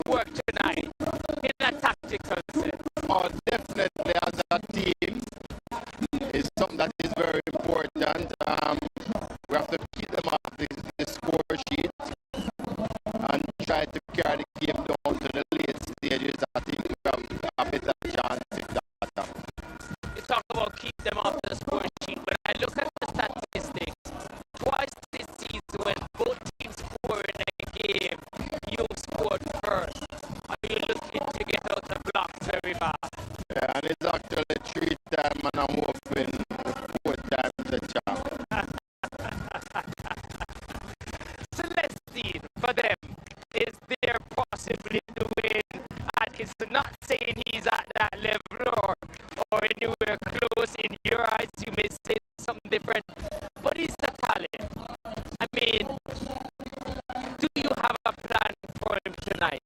work tonight in a tactical sense? Oh, definitely as a team is something that is very important. We have to keep them off the score sheet and try to carry the game down to the late stages. I think we have a better chance if that happens. You talk about keep them off the score sheet. When I look at the statistics, twice this season when both teams score in a game, you scored first. Are you looking to get out the blocks very fast? Yeah, and it's actually 3 times, and I'm hoping 4 times the charm. Celestine, for them, is there possibly to win Atkinson? Not saying he's at that level or anywhere close. In your eyes, you may say something different, but he's the talent. I mean, do you have a plan for him tonight?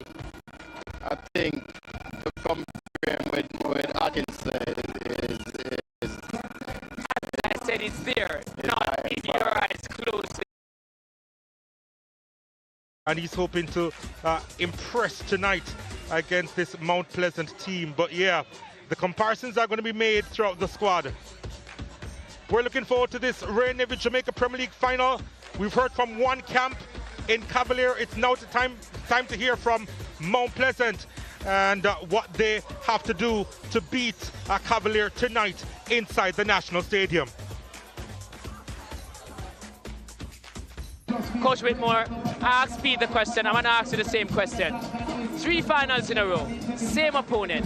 I think to come to him with Atkinson is as I said, it's there, not in your eyes close. And he's hoping to impress tonight against this Mount Pleasant team. But yeah, the comparisons are going to be made throughout the squad. We're looking forward to this Ray Navy Jamaica Premier League final. We've heard from one camp in Cavalier. It's now time to hear from Mount Pleasant and what they have to do to beat Cavalier tonight inside the National Stadium. Coach Whitmore, I asked Pete the question. I'm going to ask you the same question. 3 finals in a row, same opponent.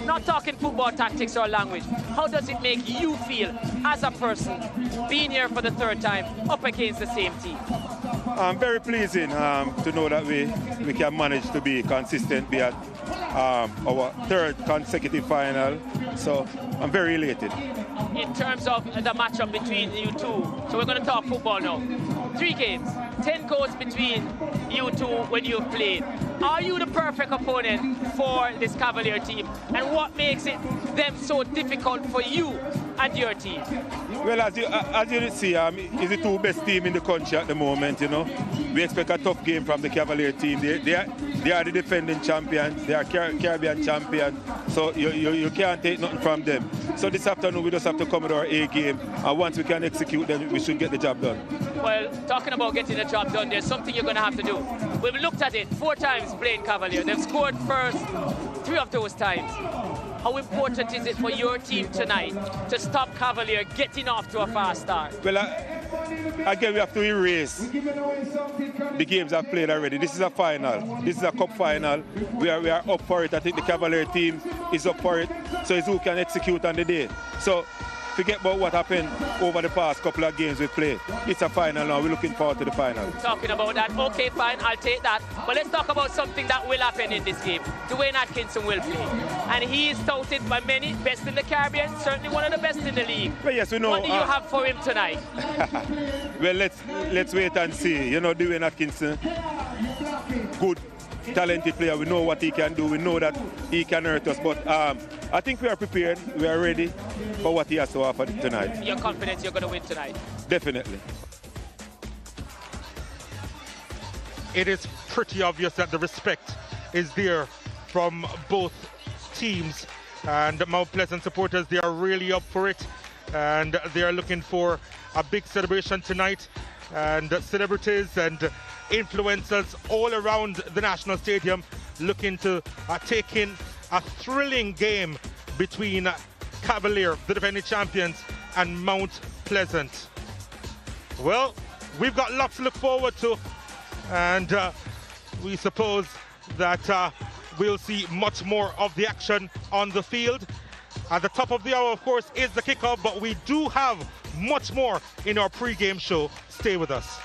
Not talking football tactics or language. How does it make you feel as a person being here for the 3rd time up against the same team? Very pleasing to know that we can manage to be consistent, be at our 3rd consecutive final. So I'm very elated. In terms of the matchup between you two, so we're going to talk football now. 3 games, 10 goals between you two when you've played. Are you the perfect opponent for this Cavalier team? And what makes them so difficult for you and your team? Well, as you see, it's the 2 best team in the country at the moment, you know. We expect a tough game from the Cavalier team. They are the defending champions. They are Caribbean champions. So you can't take nothing from them. So this afternoon, we just have to come with our A game. And once we can execute, then we should get the job done. Well, talking about getting the job done, there's something you're going to have to do. We've looked at it 4 times playing Cavalier. They've scored first 3 of those times. How important is it for your team tonight to stop Cavalier getting off to a fast start? Well, again, we have to erase the games I've played already. This is a final. This is a cup final. We are up for it. I think the Cavalier team is up for it. So it's who can execute on the day. So forget about what happened over the past couple of games we played. It's a final now. We're looking forward to the final. Talking about that, okay, fine, I'll take that. But let's talk about something that will happen in this game. Dwayne Atkinson will play. And he is touted by many, best in the Caribbean, certainly one of the best in the league. Well, yes, we know. What do you have for him tonight? Well, let's wait and see. You know, Dwayne Atkinson, good, talented player. We know what he can do. We know that he can hurt us. But I think we are prepared. We are ready for what he has to offer tonight. You're confident you're going to win tonight? Definitely. It is pretty obvious that the respect is there from both teams. And Mount Pleasant supporters, they are really up for it. And they are looking for a big celebration tonight. And celebrities and influencers all around the National Stadium looking to take in a thrilling game between Cavalier, the defending champions, and Mount Pleasant. Well, we've got lots to look forward to, and we suppose that we'll see much more of the action on the field. At the top of the hour, of course, is the kickoff, but we do have much more in our pre-game show. Stay with us.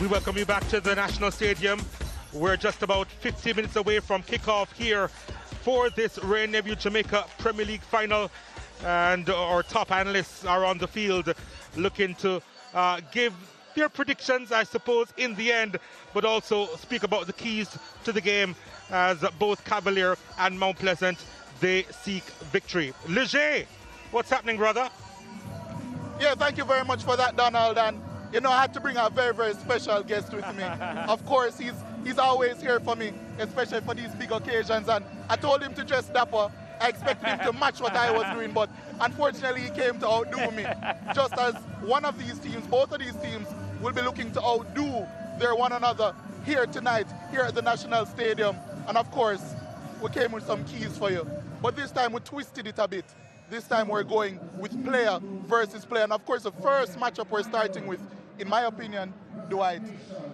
We welcome you back to the National Stadium. We're just about 50 minutes away from kickoff here for this Ray Nephew Jamaica Premier League final. And our top analysts are on the field looking to give their predictions, I suppose, in the end, but also speak about the keys to the game as both Cavalier and Mount Pleasant, they seek victory. Leger, what's happening, brother? Yeah, thank you very much for that, Donald. And, you know, I had to bring a very, very special guest with me. Of course, he's always here for me, especially for these big occasions. And I told him to dress dapper. I expected him to match what I was doing, but unfortunately he came to outdo me. Just as one of these teams, both of these teams, will be looking to outdo their one another here tonight, here at the National Stadium. And of course, we came with some keys for you. But this time we twisted it a bit. This time we're going with player versus player. And of course, the first matchup we're starting with, in my opinion, Dwight,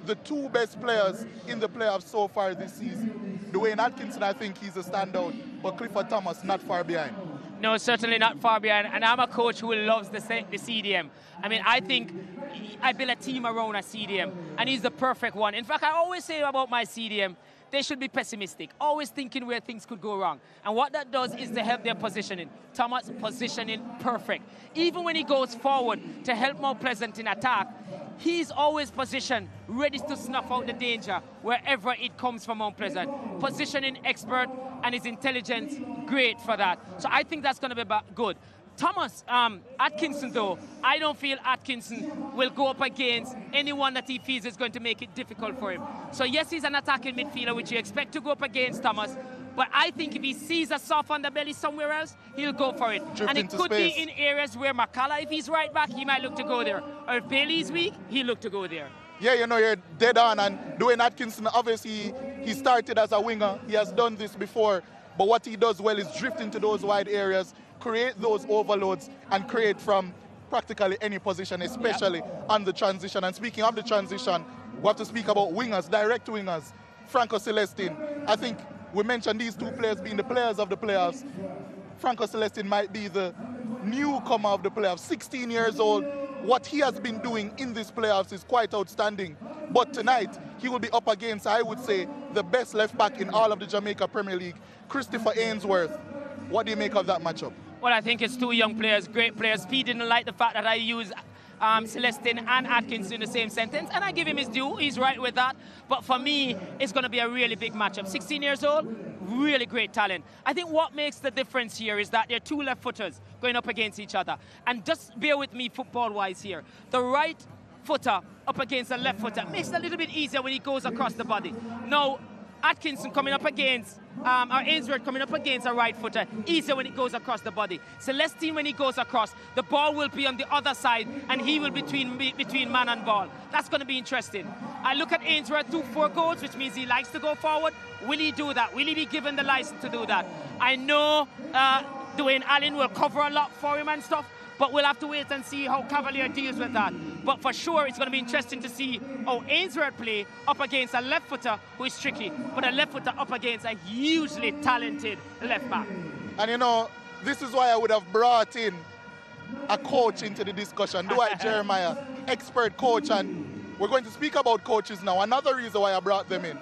the two best players in the playoffs so far this season. Dwayne Atkinson, I think he's a standout, but Clifford Thomas not far behind. No, certainly not far behind. And I'm a coach who loves the CDM. I mean, I think I build a team around a CDM, and he's the perfect one. In fact, I always say about my CDM, they should be pessimistic, always thinking where things could go wrong. And what that does is to help their positioning. Thomas positioning perfect. Even when he goes forward to help Mount Pleasant in attack, he's always positioned, ready to snuff out the danger wherever it comes from Mount Pleasant. Positioning expert, and his intelligence, great for that. So I think that's going to be good. Thomas Atkinson, though, I don't feel Atkinson will go up against anyone that he feels is going to make it difficult for him. So yes, he's an attacking midfielder, which you expect to go up against Thomas, but I think if he sees a soft underbelly somewhere else, he'll go for it. And it could be in areas where McCullough, if he's right back, he might look to go there. Or if Bailey's weak, he'll look to go there. Yeah, you know, you're dead on. And Dwayne Atkinson, obviously, he started as a winger. He has done this before. But what he does well is drift into those wide areas, create those overloads, and create from practically any position, especially on the transition. And speaking of the transition, we have to speak about wingers, direct wingers. Franco Celestine. I think we mentioned these two players being the players of the playoffs. Franco Celestine might be the newcomer of the playoffs, 16 years old. What he has been doing in these playoffs is quite outstanding. But tonight, he will be up against, I would say, the best left back in all of the Jamaica Premier League, Christopher Ainsworth. What do you make of that matchup? Well, I think it's two young players, great players. Pete didn't like the fact that I use Celestine and Atkinson in the same sentence, and I give him his due. He's right with that. But for me, it's going to be a really big matchup. 16 years old, really great talent. I think what makes the difference here is that they're two left-footers going up against each other. And just bear with me football-wise here. The right footer up against the left footer makes it a little bit easier when he goes across the body. Now, Atkinson coming up against, or Ainsworth coming up against a right footer, easier when it goes across the body. Celestine, when he goes across, the ball will be on the other side, and he will be between man and ball. That's going to be interesting. I look at Ainsworth 2-4 goals, which means he likes to go forward. Will he do that? Will he be given the license to do that? I know Dwayne Allen will cover a lot for him and stuff, but we'll have to wait and see how Cavalier deals with that. But for sure, it's going to be interesting to see how Ainsworth play up against a left footer who is tricky, but a left footer up against a hugely talented left back. And you know, this is why I would have brought in a coach into the discussion, Dwight Jeremiah, expert coach, and we're going to speak about coaches now. Another reason why I brought them in,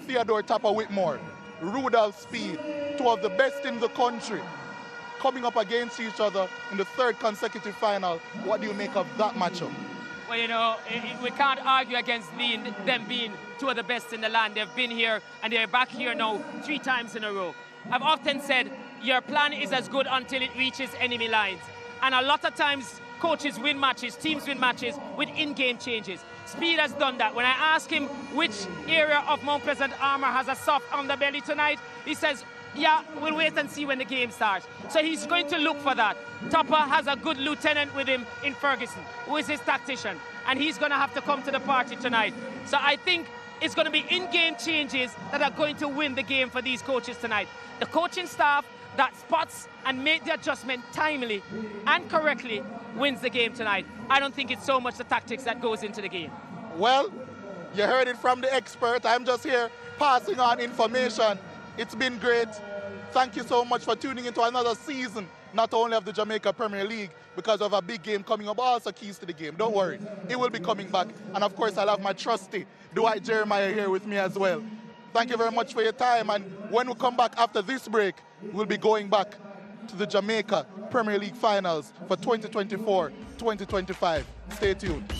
Theodore Tapper Whitmore, Rudolph Speed, two of the best in the country, coming up against each other in the third consecutive final. What do you make of that matchup? Well, you know, we can't argue against them being two of the best in the land. They've been here, and they're back here now 3 times in a row. I've often said, your plan is as good until it reaches enemy lines. And a lot of times, coaches win matches, teams win matches with in-game changes. Speed has done that. When I ask him which area of Mount Pleasant armor has a soft underbelly tonight, he says, yeah, we'll wait and see when the game starts. So he's going to look for that. Topper has a good lieutenant with him in Ferguson, who is his tactician, and he's going to have to come to the party tonight. So I think it's going to be in-game changes that are going to win the game for these coaches tonight. The coaching staff that spots and make the adjustment timely and correctly wins the game tonight. I don't think it's so much the tactics that goes into the game. Well, you heard it from the expert. I'm just here passing on information. It's been great. Thank you so much for tuning into another season, not only of the Jamaica Premier League, because of a big game coming up, but also keys to the game. Don't worry, he will be coming back. And of course, I'll have my trusty Dwight Jeremiah here with me as well. Thank you very much for your time. And when we come back after this break, we'll be going back to the Jamaica Premier League Finals for 2024-2025. Stay tuned.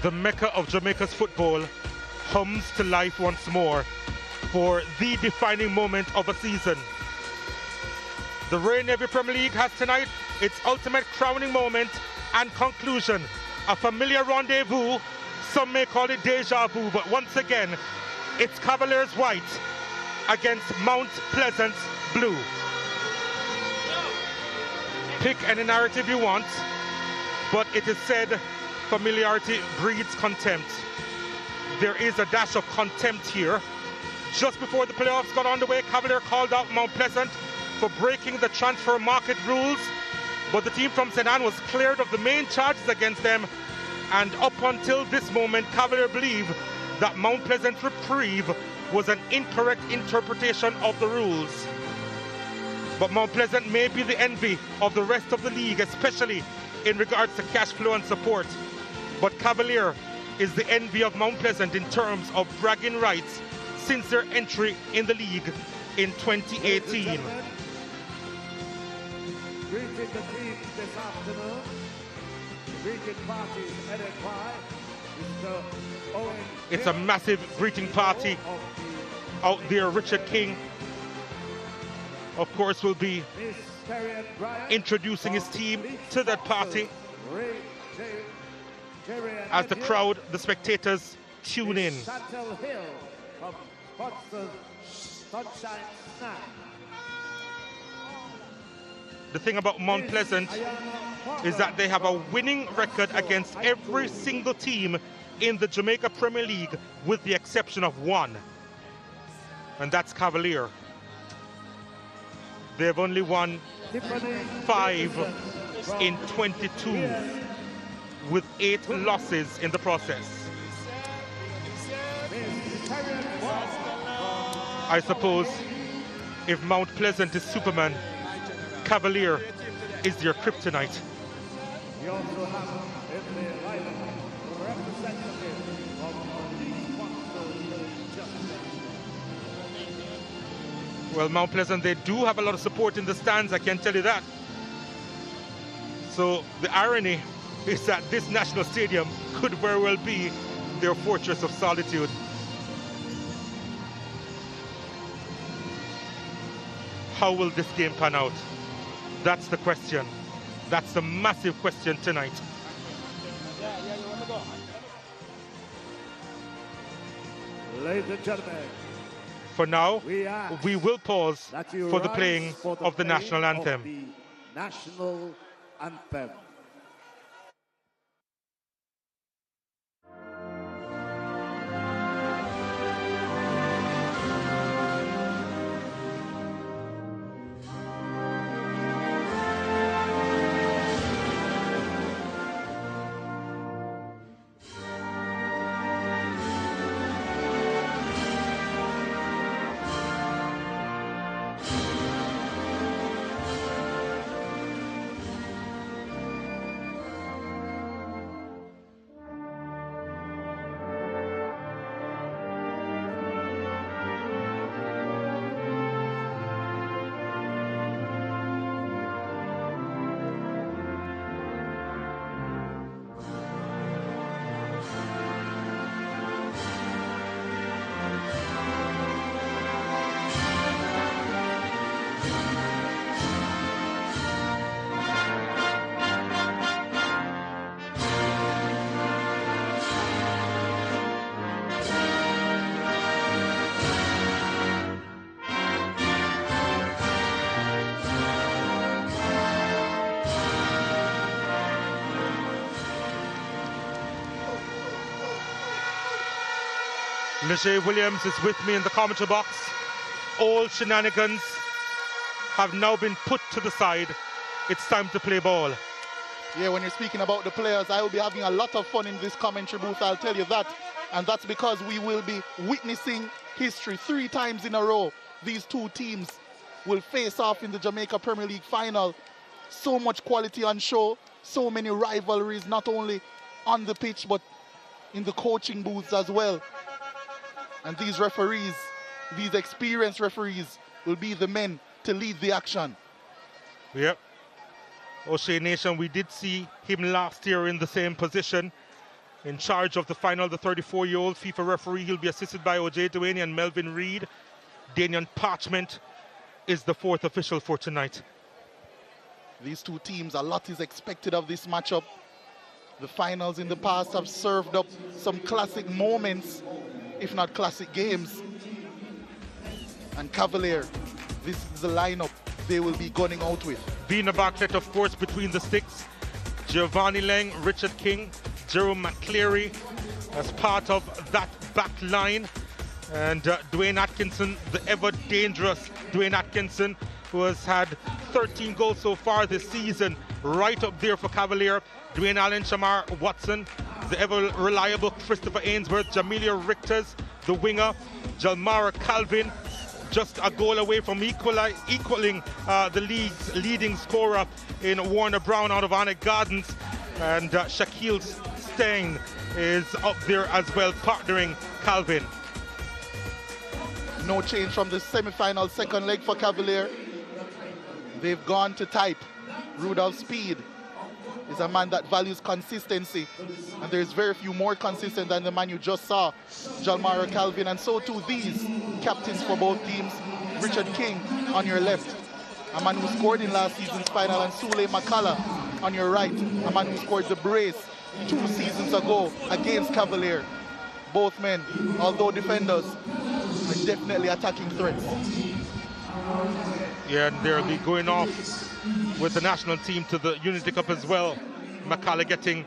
The Mecca of Jamaica's football hums to life once more for the defining moment of a season. The Royal Navy Premier League has tonight its ultimate crowning moment and conclusion. A familiar rendezvous, some may call it deja vu, but once again, it's Cavaliers white against Mount Pleasant blue. Pick any narrative you want, but it is said familiarity breeds contempt. There is a dash of contempt here. Just before the playoffs got underway, Cavalier called out Mount Pleasant for breaking the transfer market rules, but the team from St. Anne was cleared of the main charges against them, and up until this moment, Cavalier believe that Mount Pleasant's reprieve was an incorrect interpretation of the rules. But Mount Pleasant may be the envy of the rest of the league, especially in regards to cash flow and support. But Cavalier is the envy of Mount Pleasant in terms of bragging rights since their entry in the league in 2018. Greeting the team this afternoon. The greeting party is headed by Mr. Owen. It's a massive greeting party out there. Richard King, of course, will be introducing his team to that party as the crowd, the spectators, tune in. Chantel Hill from Sunshine Snack. the thing about Mount Pleasant is that they have a winning record against every single team in the Jamaica Premier League with the exception of one, and that's Cavalier. They've only won 5 in 22 with 8 losses in the process. I suppose if Mount Pleasant is Superman, Cavalier is your kryptonite. We also have in the lineup representative of the sponsor. Well, Mount Pleasant, they do have a lot of support in the stands, I can tell you that. So the irony is that this national stadium could very well be their fortress of solitude. How will this game pan out? That's the question. That's the massive question tonight. Ladies and gentlemen, for now, we will pause for the playing of the national anthem. National anthem. Leger Williams is with me in the commentary box. All shenanigans have now been put to the side. It's time to play ball. Yeah, when you're speaking about the players, I will be having a lot of fun in this commentary booth, I'll tell you that. And that's because we will be witnessing history 3 times in a row. These two teams will face off in the Jamaica Premier League final. So much quality on show, so many rivalries, not only on the pitch, but in the coaching booths as well. And these referees, these experienced referees, will be the men to lead the action. Yep. O'Shea Nation, we did see him last year in the same position, in charge of the final, the 34-year-old FIFA referee. He'll be assisted by O.J. Duaney and Melvin Reed. Daniel Parchment is the 4th official for tonight. These two teams, a lot is expected of this matchup. The finals in the past have served up some classic moments, if not classic games. And Cavalier, this is the lineup they will be gunning out with. Being a backlet, of course, between the sticks. Giovanni Lang, Richard King, Jerome McCleary as part of that back line. And Dwayne Atkinson, the ever dangerous Dwayne Atkinson, who has had 13 goals so far this season, right up there for Cavalier. Dwayne Allen, Shamar Watson, the ever reliable Christopher Ainsworth, Jamelia Richters, the winger, Jalmara Calvin, just a goal away from equaling the league's leading scorer in Warner Brown out of Onyx Gardens. And Shaquille Stein is up there as well, partnering Calvin. No change from the semi-final second leg for Cavalier. They've gone to type. Rudolph Speed is a man that values consistency, and there's very few more consistent than the man you just saw, Jalmara Calvin, and so too these captains for both teams. Richard King on your left, a man who scored in last season's final, and Sule Makala on your right, a man who scored the brace 2 seasons ago against Cavalier. Both men, although defenders, are definitely attacking threats. Yeah, and they'll be going off with the national team to the Unity Cup as well. McCullough getting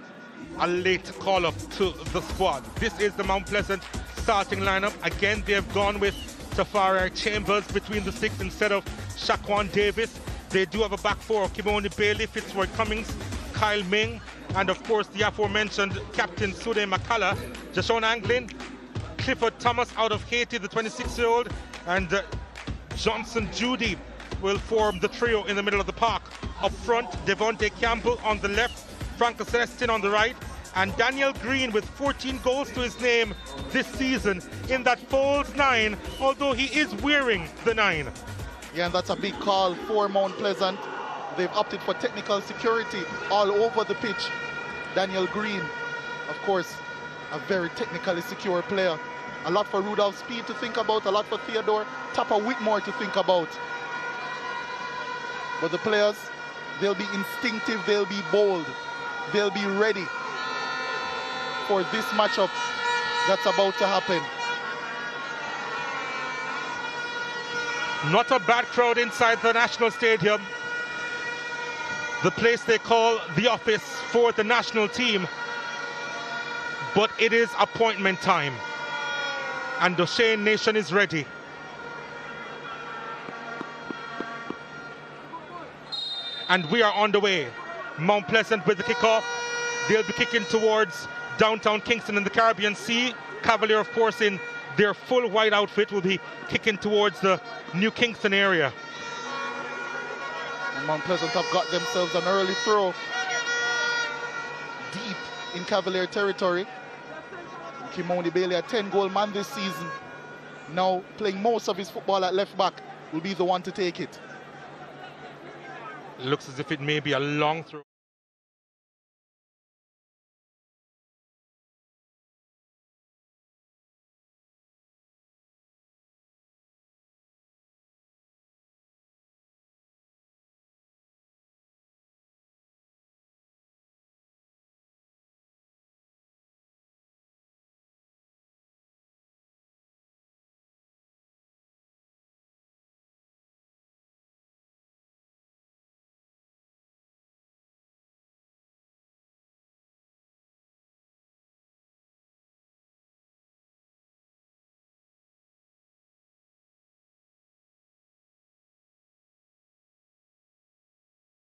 a late call-up to the squad. This is the Mount Pleasant starting lineup. Again, they have gone with Tafari Chambers between the six instead of Shaquan Davis. They do have a back four of Kimoni Bailey, Fitzroy Cummings, Kyle Ming, and of course the aforementioned captain Sude McCullough, Jashon Anglin, Clifford Thomas out of Haiti, the 26-year-old, and Johnson Judy will form the trio in the middle of the park. Up front, Devontae Campbell on the left, Franco Celestin on the right, and Daniel Green with 14 goals to his name this season in that false 9, although he is wearing the 9. Yeah, and that's a big call for Mount Pleasant. They've opted for technical security all over the pitch. Daniel Green, of course, a very technically secure player. A lot for Rudolph Speed to think about, a lot for Theodore Tapper Whitmore to think about. But the players, they'll be instinctive, they'll be bold, they'll be ready for this matchup that's about to happen. Not a bad crowd inside the National Stadium, the place they call the office for the national team. But it is appointment time, and the Shane Nation is ready. And we are on the way. Mount Pleasant with the kickoff. They'll be kicking towards downtown Kingston in the Caribbean Sea. Cavalier, of course, in their full white outfit, will be kicking towards the New Kingston area. And Mount Pleasant have got themselves an early throw deep in Cavalier territory. Kimoni Bailey, a 10-goal man this season, now playing most of his football at left back, will be the one to take it. Looks as if it may be a long throw.